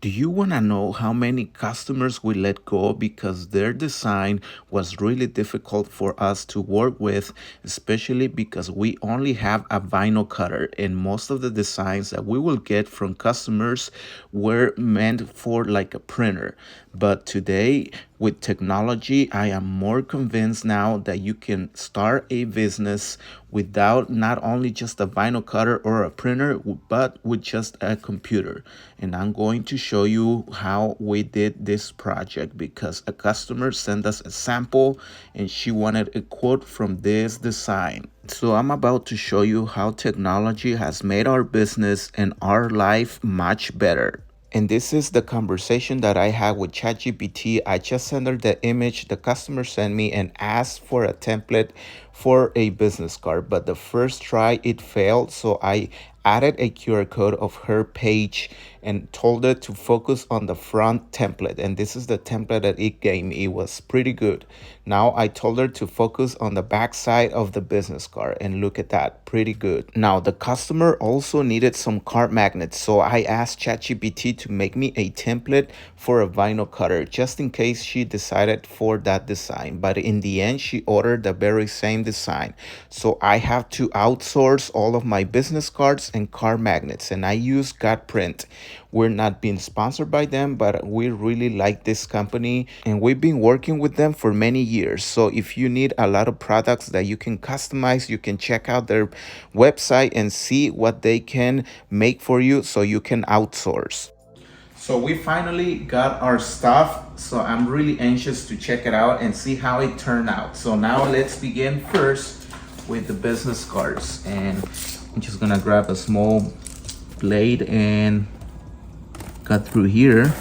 Do you want to know how many customers we let go because their design was really difficult for us to work with, especially because we only have a vinyl cutter and most of the designs that we will get from customers were meant for like a printer. But today, with technology, I am more convinced now that you can start a business without not only just a vinyl cutter or a printer, but with just a computer. And I'm going to show you how we did this project because a customer sent us a sample and she wanted a quote from this design. So I'm about to show you how technology has made our business and our life much better. And this is the conversation that I had with ChatGPT. I just sent her the image the customer sent me and asked for a template for a business card. But the first try, it failed. So I added a QR code of her page and told it to focus on the front template. And this is the template that it gave me. It was pretty good. Now I told her to focus on the back side of the business card, and look at that, pretty good. Now the customer also needed some card magnets, so I asked ChatGPT to make me a template for a vinyl cutter just in case she decided for that design. But in the end, she ordered the very same design. So I have to outsource all of my business cards and card magnets, and I use GotPrint. We're not being sponsored by them, but we really like this company and we've been working with them for many years. So if you need a lot of products that you can customize, you can check out their website and see what they can make for you so you can outsource. So we finally got our stuff. So I'm really anxious to check it out and see how it turned out. So now let's begin first with the business cards. And I'm just gonna grab a small blade and cut through here.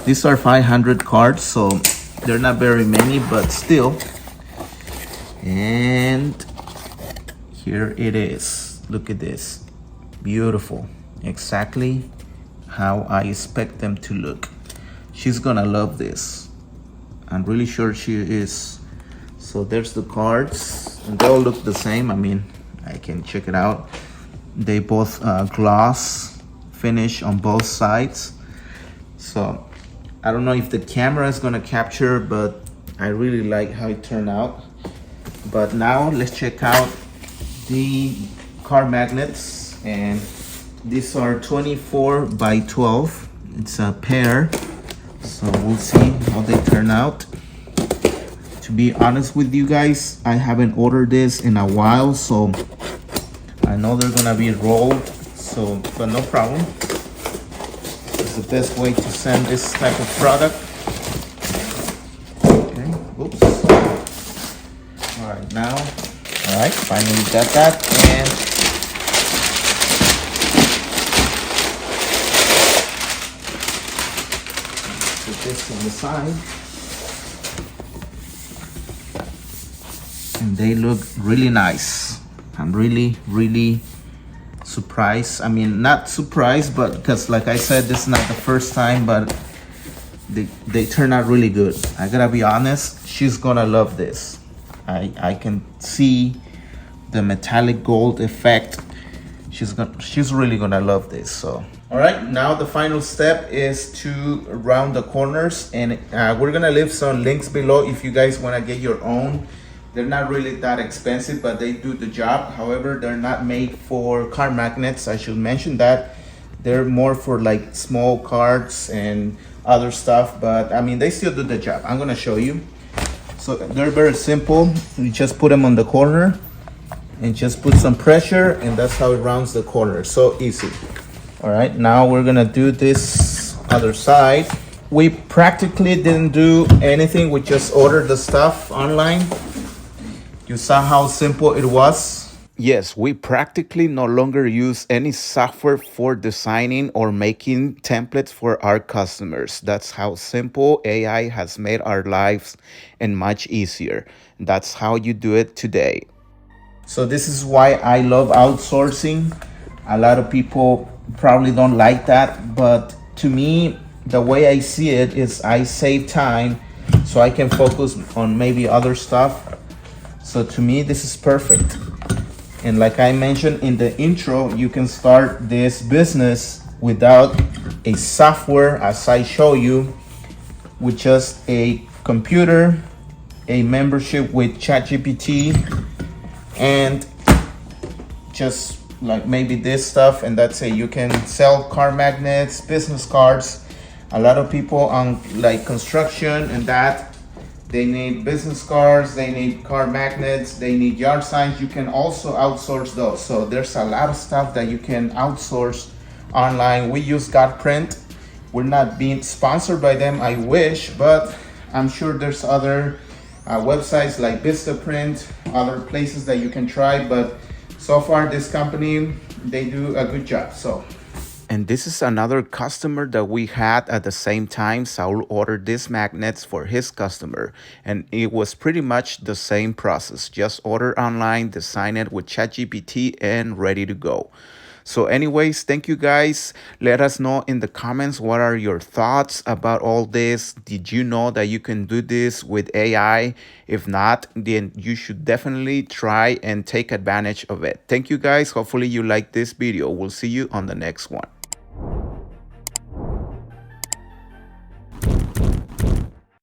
These are 500 cards, so they're not very many, but still. And here it is. Look at this. Beautiful. Exactly how I expect them to look. She's gonna love this. I'm really sure she is. So there's the cards, and they all look the same. I mean, I can check it out. They both gloss finish on both sides. So I don't know if the camera is gonna capture, but I really like how it turned out. But now let's check out the card magnets, and these are 24 by 12. It's a pair, so we'll see how they turn out. To be honest with you guys, I haven't ordered this in a while, so I know they're gonna be rolled, so but no problem. It's the best way to send this type of product. Okay, oops. All right, now, all right, finally got that, and put this on the side. And they look really nice. I'm really surprised. I mean, not surprised, but because like I said, this is not the first time, but they turn out really good. I gotta be honest, she's gonna love this. I can see the metallic gold effect. She's really gonna love this. So all right, now the final step is to round the corners, and we're gonna leave some links below if you guys want to get your own. They're not really that expensive, but they do the job. However, they're not made for card magnets. I should mention that. They're more for like small cards and other stuff, but I mean, they still do the job. I'm gonna show you. So they're very simple. You just put them on the corner and just put some pressure, and that's how it rounds the corner. So easy. All right, now we're gonna do this other side. We practically didn't do anything. We just ordered the stuff online. You saw how simple it was? Yes, we practically no longer use any software for designing or making templates for our customers. That's how simple AI has made our lives and much easier. That's how you do it today. So this is why I love outsourcing. A lot of people probably don't like that, but to me, the way I see it is I save time so I can focus on maybe other stuff. So to me, this is perfect. And like I mentioned in the intro, you can start this business without a software as I show you with just a computer, a membership with ChatGPT, and just like maybe this stuff, and that's it. You can sell car magnets, business cards. A lot of people on like construction and that, they need business cards, they need car magnets, they need yard signs. You can also outsource those. So there's a lot of stuff that you can outsource online. We use Godprint. We're not being sponsored by them, I wish, but I'm sure there's other websites like Vistaprint, other places that you can try. But so far, this company, they do a good job. So, and this is another customer that we had at the same time. Saul ordered these magnets for his customer, and it was pretty much the same process. Just order online, design it with ChatGPT, and ready to go. So, anyways, thank you guys. Let us know in the comments what are your thoughts about all this. Did you know that you can do this with AI? If not, then you should definitely try and take advantage of it. Thank you guys. Hopefully, you like this video. We'll see you on the next one.